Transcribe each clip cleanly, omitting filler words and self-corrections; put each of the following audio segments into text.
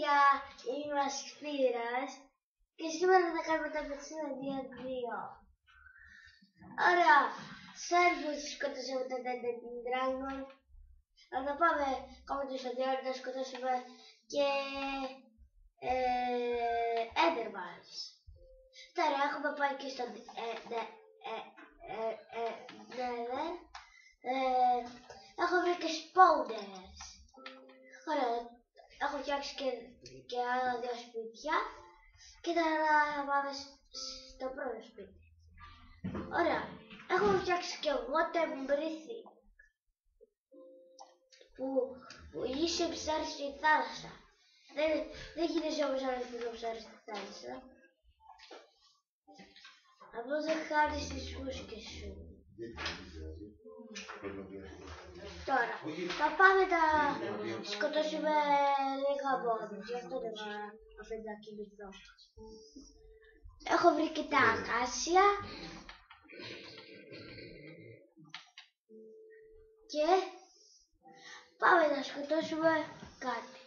παιδιά, είμαι ο Ασφύρας και σήμερα θα κάνουμε τα πετσίνα 2-2. Ωραία, Σέρβους σκοτώσαμε τον Dungeons & Dragons. Θα πάμε κόμμα στο διάρκεια να σκοτώσουμε και Endermans. Τώρα έχουμε πάει και στο Nether. Έχω βρει και Spawners. Ωραία, έχω φτιάξει και άλλα 2 σπίτια και τώρα θα πάμε στο πρώτο σπίτι. Ωραία, έχω φτιάξει και water breathing που είσαι ψάρι στη θάλασσα. Δεν γίνεσαι όπως άλλες που ψάρι στη θάλασσα. Απλώς δεν χάνεις τις φούσκες σου. Τώρα, θα πάμε να σκοτώσουμε λίγα μπόδους, γι' αυτό δεν θα αφήνω να κοιμηθώ. Έχω βρει και τα ακάσια και πάμε να σκοτώσουμε κάτι.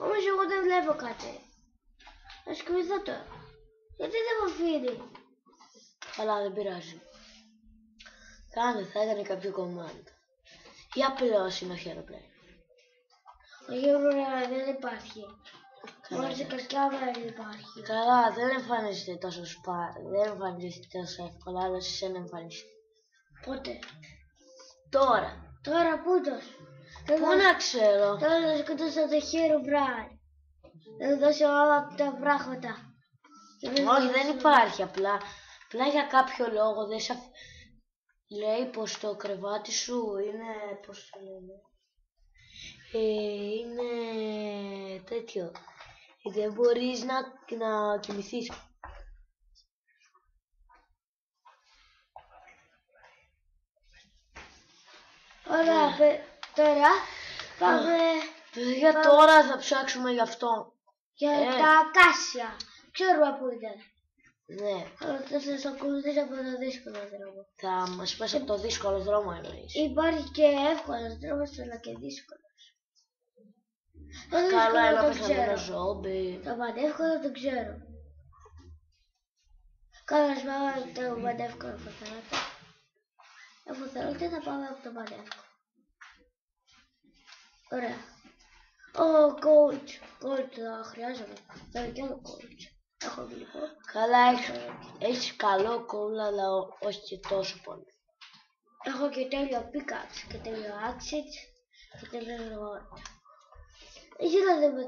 Όμως εγώ δεν βλέπω κάτι. Θα σκοτωθώ τώρα. Γιατί δεν μου αφήνει. Αλλά δεν πειράζει. Θα έκανε κάποιο κομμάτι. Ή απλώς είναι ο Herobrine. Ο Herobrine δεν υπάρχει. Μόνο σε κακιά μέρη υπάρχει. Καλά, δεν εμφανίζεται τόσο δεν εμφανίζεται τόσο εύκολα, αλλά σε σένα εμφανίζεται. Πότε? Τώρα. Τώρα πούτος. Πού να ξέρω. Τώρα θα σκοτώσω το Herobrine. Θα του δώσω όλα τα πράγματα. Όχι, δεν υπάρχει. Απλά για κάποιο λόγο δεν λέει πως το κρεβάτι σου είναι, πώς το λένε, είναι τέτοιο. Δεν μπορείς να κοιμηθείς. Ωραία, τώρα πάμε. Για τώρα θα ψάξουμε γι' αυτό. Για τα ακάσια. Ξέρουμε πού είναι. Ναι. Θα σας ακολουθήσω από το δύσκολο δρόμο. Θα μας πας από το δύσκολο δρόμο εννοείς. Υπάρχει και εύκολος δρόμος αλλά και δύσκολος. Καλά, έλα πέθανε ένα ζόμπι. Το πανεύκολο το ξέρω. Καλά, ας πάμε από το πανεύκολο που θέλετε. Αφού θέλετε θα πάμε από το πανεύκολο. Ωραία. Ο coach θα χρειάζομαι. Θέλω και άλλο coach. Έχω γλυκό. Καλά, έχεις καλό coach, αλλά όχι και τόσο πολύ. Έχω και τέλειο pickaxe και τέλειο axit και τέλειο reward. Εσύ θα δούμε.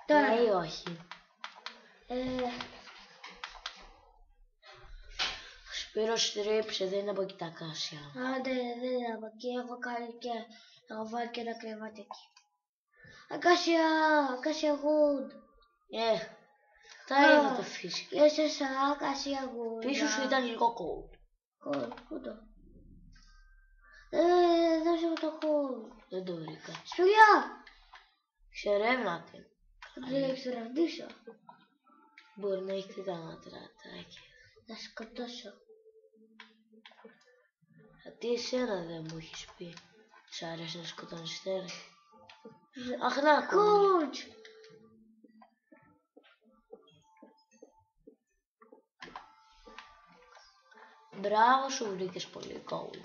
Τώρα ή όχι. Σπύρος στρίψε, δεν είναι από εκεί τα ακάσια. Δεν είναι από εκεί, έχω βάλει και ένα κρεβάτι εκεί. Ακάσια wood. Τα είδατε φυσικά. Και σε ακάσια wood. Πίσω σου ήταν λίγο cold. Πού το? Δώσε μου το cold. Δεν το βρήκα. Σπηλιά! Ξερεύνατε. Δεν εξερευνήσω. Μπορεί να έχετε τα ματράτάκια. Να σκοτώσω. Γιατί εσένα δεν μου έχεις πει. Σ' άρεσε να σκοτώνεις τέρα. Αχ, να ακούω. Coach! Μπράβο, σου βρήκες πολύ cold.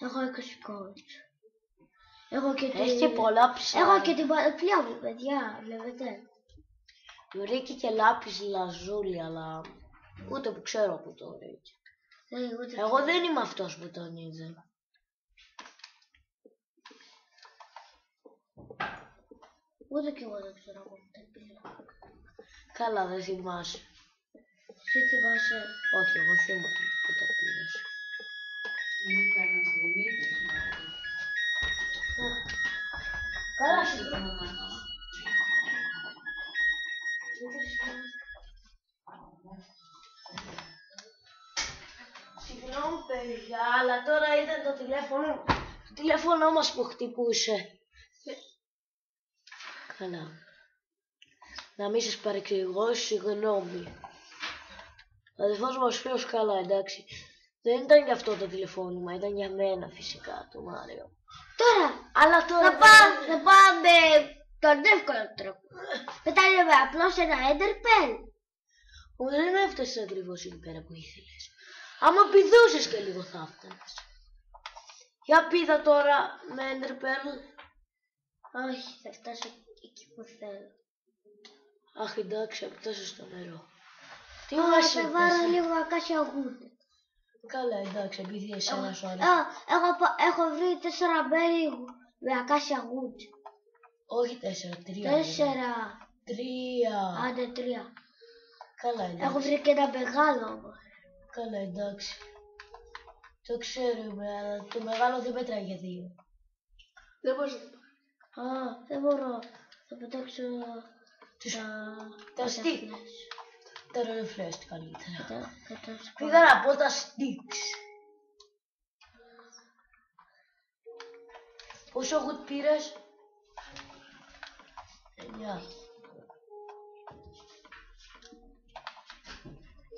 Έχω 20 coach. Έχει και πολλά ψάρια. Έχω και την πανοπλιά μου, παιδιά, βλέπετε. Βρήκε και λάπης λαζούλη, αλλά ούτε που ξέρω που το βρήκε. Εγώ δεν είμαι αυτός που τον είδε. Ούτε κι εγώ δεν ξέρω από πού τα πήρα. Καλά, δεν θυμάσαι. Εσύ θυμάσαι? Όχι, εγώ θυμάμαι που τα πήρες. Είναι κανένας Δημήτρης. Καλά σου το Συγγνώμη παιδιά, αλλά τώρα ήταν το τηλέφωνο μας που χτυπούσε. Καλά. Να μην σας παρεξηγώ, συγγνώμη. Ο αδελφός μου ο Σπύρος καλά, εντάξει. Δεν ήταν για αυτό το τηλεφώνημα, ήταν για μένα φυσικά το Μάριο. Τώρα, Αλλά τώρα θα πάμε τον εύκολο τρόπο. Μετά λέμε απλώς ένα Enderpearl. δεν έφτασες ακριβώς εκεί πέρα που ήθελες. Άμα πηδούσες και λίγο θα έφτανες. Για πήδα τώρα με Enderpearl. Όχι, θα φτάσω εκεί που θέλω. Αχ, εντάξει, θα φτάσω στο νερό. Τι Α, μας θα είπες? βάλω λίγο ακάσια wood. Καλά, εντάξει, επειδή εσένα σου αρέσει. Έχω βρει 4 μπέρι με ακάσια wood. Όχι 4, 3. 4. 3. Άντε 3. Καλά, εντάξει. Έχω βρει και ένα μεγάλο όμως. Καλά, εντάξει. Το ξέρουμε, αλλά το μεγάλο δεν μετράει για 2. Δεν μπορείς να το πάρεις. Α, δεν μπορώ. Θα πετάξω τα stick. flash. Τα ρολεφλές καλύτερα. Και Πήγα να πω τα sticks. Πόσο good πήρες? 9.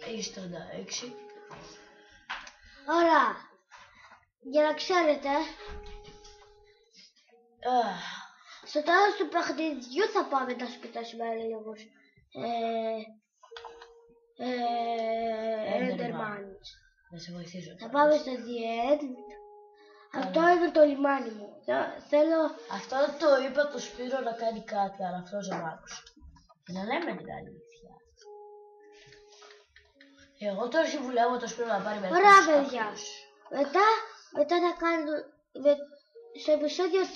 Έχεις 36. Ωραία. Για να ξέρετε, στο τέλος του παιχνιδιού θα πάμε να σπιτάσουμε λίγους Endermans. Να σε βοηθήσω. Θα πάμε στο The End. Αυτό είναι το λιμάνι μου. Θέλω... Αυτό το είπα το Σπύρο να κάνει κάτι, αλλά αυτός δεν άκουσε. Να λέμε την αλήθεια. Εγώ τώρα συμβουλεύω το Σπύρο να πάρει μερικούς. Ωραία παιδιά. Μετά θα κάνω... Στο επεισόδιο 3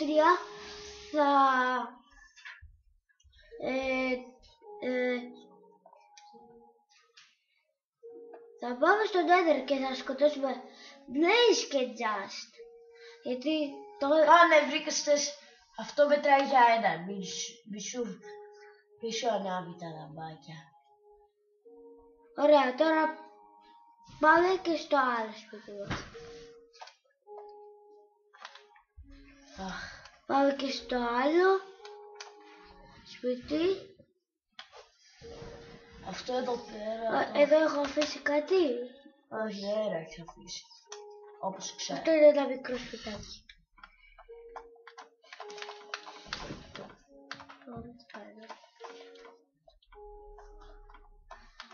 θα πάμε στο Nether και θα σκοτώσουμε Blaze και Just. Γιατί ναι, βρήκες. Αυτό μετράει για έναν. Μη σου ανάβει τα λαμπάκια. Ωραία, τώρα πάμε και στο άλλο σπίτι μας. Πάμε και στο άλλο σπίτι. Αυτό εδώ πέρα. Εδώ έχω αφήσει κάτι. Όχι, δεν έχεις αφήσει. Όπως ξέρω. Αυτό είναι ένα μικρό σπιτάκι.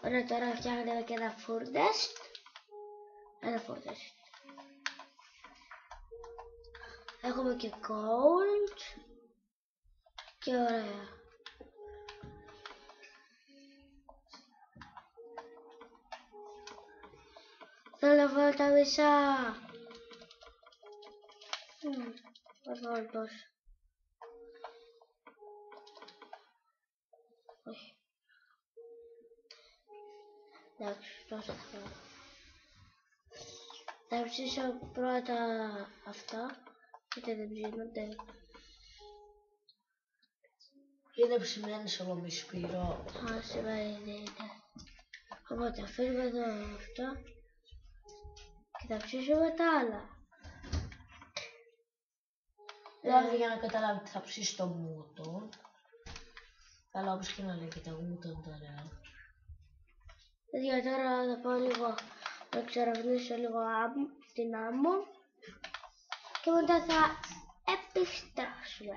Ωραία, τώρα φτιάχνουμε και ένα φούρνες. Ένα φούρνες. Έχουμε και gold. Και ωραία. Θέλω να βάλω τα μισά. Θα βάλω τόσο. Όχι. Εντάξει, τόσο θα βάλω. Θα ψήσω πρώτα αυτά. Κοίτα δεν ψήνονται. Είναι ψημένες όλο μη Σπύρο. Α, σήμερα είναι. Οπότε αφήνουμε εδώ αυτά. Και θα ψήσουμε τα άλλα. Δηλαδή για να καταλάβει τι θα ψήσει το μούτον. Καλά, όπως και να λέγεται μούτον τώρα. Για τώρα θα πάω λίγο να ξερευνήσω λίγο την άμμο. Και μετά θα επιστρέψουμε.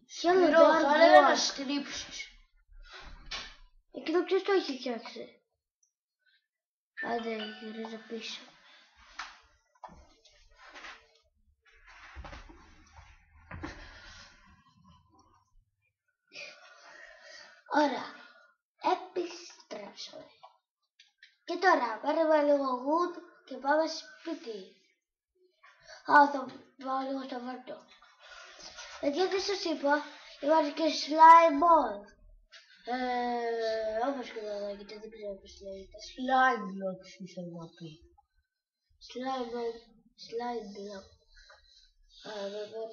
Σπύρο, θα έλεγα να στρίψεις. Εκείνο ποιος το έχει φτιάξει? Άντε, γυρίζω πίσω. Ωραία, επιστρέψαμε. Και τώρα πάρουμε λίγο wood και πάμε σπίτι. Θα πάω λίγο στο βάρτο. Γιατί δεν σας είπα, υπάρχει και slime ball. Όπως και να λέγεται, δεν ξέρω πώς λέγεται. Slime blocks ήθελα να πει. Slime block. Βέβαια,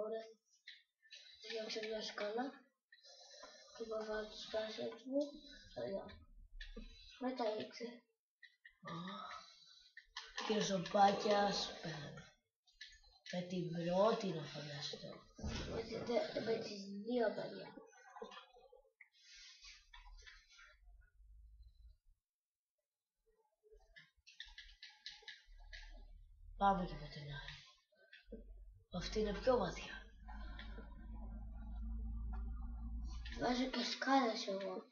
ωραία. Διώξω μια σκάλα. Και θα βάλω τις τάσεις μου. Ωραία. Μετά ήξε. Και ζωπάκια σπέρα. Με την πρώτη να φανταστώ. Με τις δύο παιδιά. Πάμε και με την άλλη. Αυτή είναι πιο βαθιά. Βάζω και σκάλες εγώ.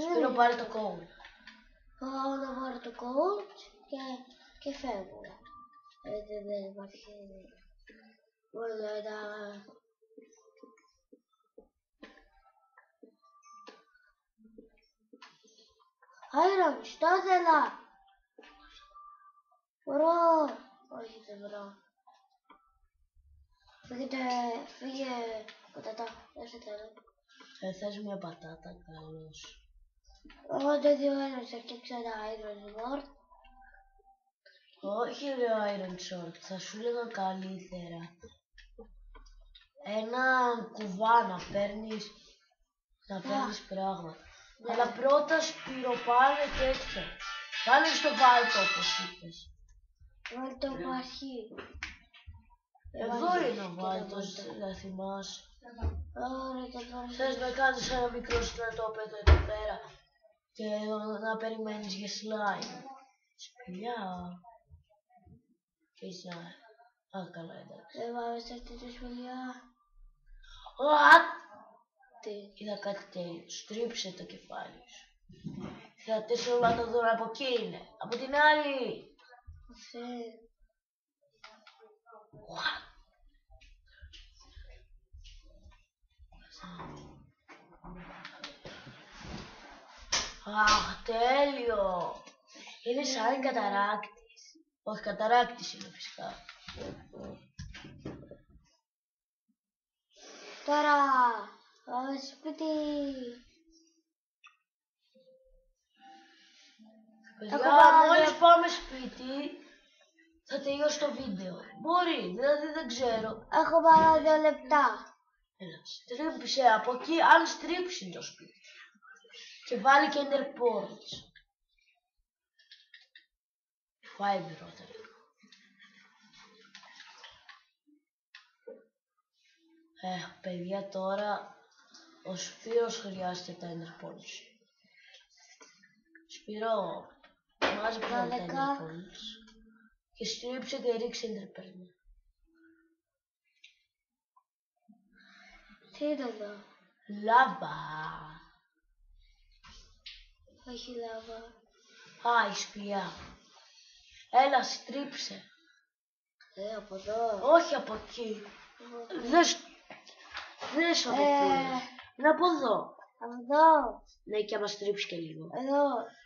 Σπύρο, πάρε το coach. Πάω να πάρω το coach και φεύγω. Δεν υπάρχει. Μόνο τα... Άιρον, στάθελα! Μπορώ! Όχι, δεν μπορώ. Φύγε πατατά, δεν θέλω. Θες μια πατάτα, καλώς. Εγώ το διόρασα και ξανά Iron Sword. Όχι ρε Iron Sword, θα σου λέγα καλύτερα. Ένα κουβά να παίρνεις πράγματα. Ναι. Αλλά πρώτα Σπύρο πάρε τέτοια. Πάνε στο βάλτο όπως είπες. Βάλ το παχύ. Εδώ είναι ο βάλτος, δεν θυμάσαι. Ωραία, το πάρω. Θες να κάνεις ένα μικρό στρατόπεδο εδώ πέρα και να περιμένεις για slime. Σπηλιά. Και είσαι... Α, καλά, εντάξει. Δεν πάμε σε αυτή τη σπηλιά. Τι. Είδα κάτι τέλειο. Στρίψε το κεφάλι σου. Θεατές όλα τα δώρα από εκεί είναι. Από την άλλη. Αχ, τέλειο. Είναι σαν καταράκτης. Όχι, καταράκτης είναι φυσικά. Τώρα, σπίτι. Παιδιά, μόλις πάμε σπίτι, θα τελειώσει το βίντεο. Μπορεί, δηλαδή δεν ξέρω. Έχω πάρα 2 λεπτά. Έλα, στρίψε από εκεί, αν στρίψει το σπίτι. Και βάλει και Ender Pearls. Φάει πρώτα. Παιδιά, τώρα ο Σπύρος χρειάζεται τα Ender Pearls. Σπύρο, μάζεψε τα Ender Pearls και στρίψε και ρίξε Ender Pearls. Τι είναι εδώ? Λάβα. Όχι λάβα. Α, η σπηλιά. Έλα, στρίψε. Από εδώ. Όχι από εκεί. Δες από πού. Είναι από εδώ. Από εδώ. Ναι, και άμα στρίψει και λίγο. Εδώ.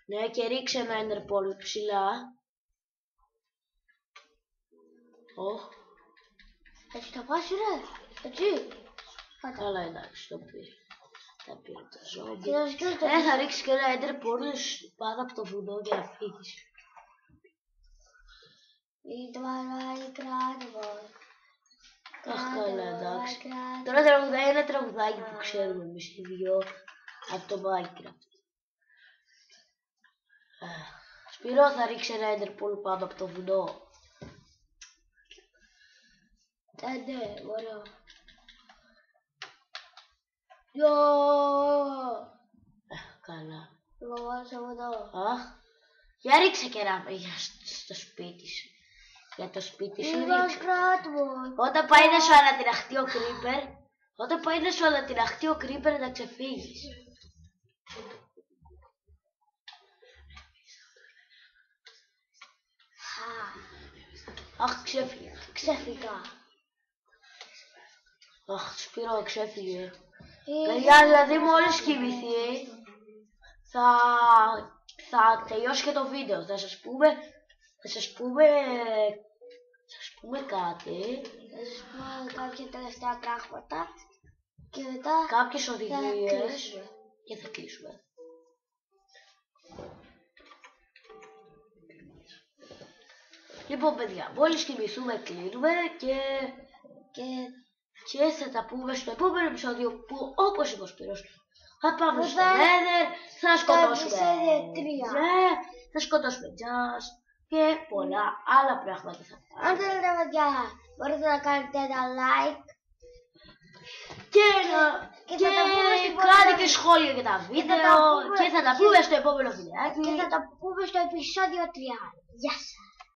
Ναι, και ρίξε ένα Ender Pearl ψηλά. Έτσι θα πας ρε. Έτσι. Καλά, εντάξει, το πήρε. Θα πήρε το ζόμπι. Και Θα ρίξει και ένα Ender Pearl πάνω από το βουνό για να φύγεις. It was incredible. Αχ, καλά, εντάξει. Τώρα τραγουδάει ένα τραγουδάκι που ξέρουμε εμείς οι δυο από το Minecraft. Σπύρο, θα ρίξει ένα Ender Pearl πάνω από το βουνό. Ναι, ωραίο. Καλά. Εγώ βάζω από εδώ. Αχ, για ρίξε και ένα στο σπίτι σου. Για το σπίτι σου ρίξε. Όταν πάει να σου ανατιναχτεί ο Creeper, να ξεφύγεις. Αχ, Ξέφυγα. Αχ, Σπύρο, ξέφυγε. Παιδιά, δηλαδή μόλις κοιμηθεί, θα τελειώσει και το βίντεο. Θα σας πούμε κάτι. Θα σας πούμε κάποια τελευταία πράγματα και μετά κάποιες οδηγίες και θα κλείσουμε. Λοιπόν, παιδιά, μόλις κοιμηθούμε, κλείνουμε και θα τα πούμε στο επόμενο επεισόδιο που, όπως είπε ο Σπύρος, θα πάμε στο Nether, θα σκοτώσουμε θα σκοτώσουμε Just και πολλά άλλα πράγματα θα κάνουμε. Αν θέλετε, παιδιά, μπορείτε να κάνετε ένα like Και κάντε και επόμενο- σχόλια για τα βίντεο και θα τα πούμε στο επόμενο βιντεάκι. και θα τα πούμε στο επεισόδιο 3. Γεια σας.